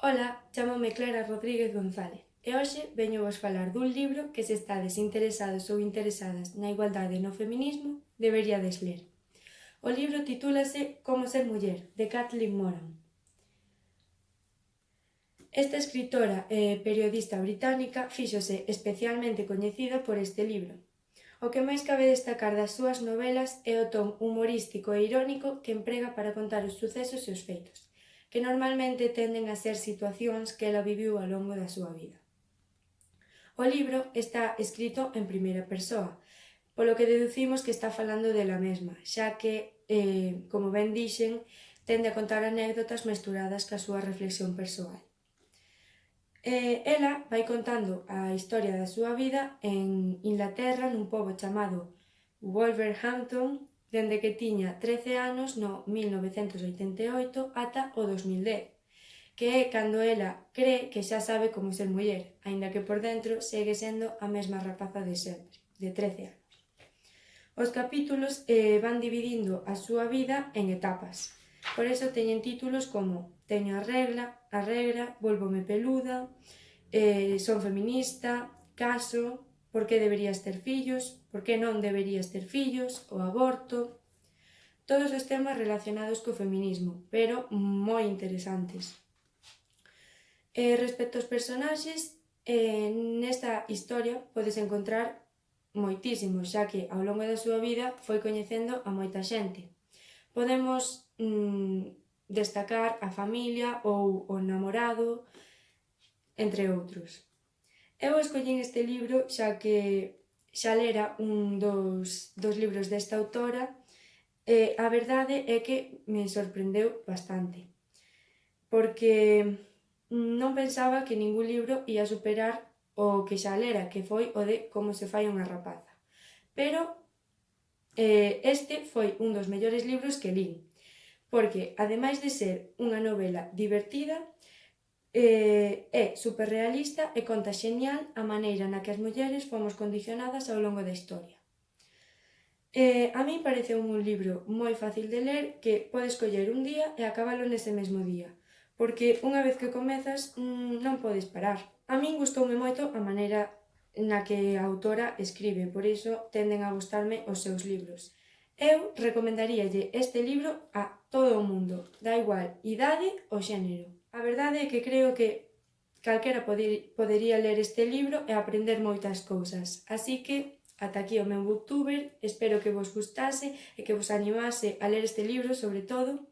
Ola, chámome Clara Rodríguez González e hoxe veño vos falar dun libro que se estades interesados ou interesadas na igualdade e no feminismo deberíades ler. O libro titúlase Como ser muller, de Kathleen Moran. Esta escritora e periodista británica fíxose especialmente coñecida por este libro. O que máis cabe destacar das súas novelas é o ton humorístico e irónico que emprega para contar os sucesos e os feitos, que normalmente tenden a ser situacións que ela viviu ao longo da súa vida. O libro está escrito en primeira persoa, polo que deducimos que está falando dela mesma, xa que, como ben dixen, tende a contar anécdotas mesturadas ca súa reflexión persoal. Ela vai contando a historia da súa vida en Inglaterra, nun pobo chamado Wolverhampton, dende que tiña 13 anos no 1988 ata o 2010, que é cando ela cree que xa sabe como ser muller, aínda que por dentro segue sendo a mesma rapaza de sempre, de 13 anos. Os capítulos van dividindo a súa vida en etapas, por iso teñen títulos como Teño a regra, Volvome peluda, Son feminista, Caso, Por que deberías ter fillos, Por que non deberías ter fillos, O aborto... Todos os temas relacionados co feminismo, pero moi interesantes. Respecto aos personaxes, nesta historia podes encontrar moitísimos, xa que ao longo da súa vida foi coñecendo a moita xente. Podemos destacar a familia ou o namorado, entre outros. Eu escollín este libro xa que xa lera un dos libros desta autora e a verdade é que me sorprendeu bastante, porque non pensaba que ningún libro ia superar o que xa lera, que foi o de Como se fai unha rapaza. Pero este foi un dos mellores libros que lín, porque, ademais de ser unha novela divertida, é superrealista e conta xenial a maneira na que as mulleres fomos condicionadas ao longo da historia. A min pareceu un libro moi fácil de ler que podes coller un día e acabalo nese mesmo día, porque unha vez que comezas non podes parar. A min gustoume moito a maneira na que a autora escribe, por iso tenden a gustarme os seus libros. Eu recomendaríalle este libro a todo o mundo, da igual idade ou xénero. A verdade é que creo que calquera podería ler este libro e aprender moitas cousas, así que ata aquí o meu booktuber, espero que vos gustase e que vos animase a ler este libro sobre todo.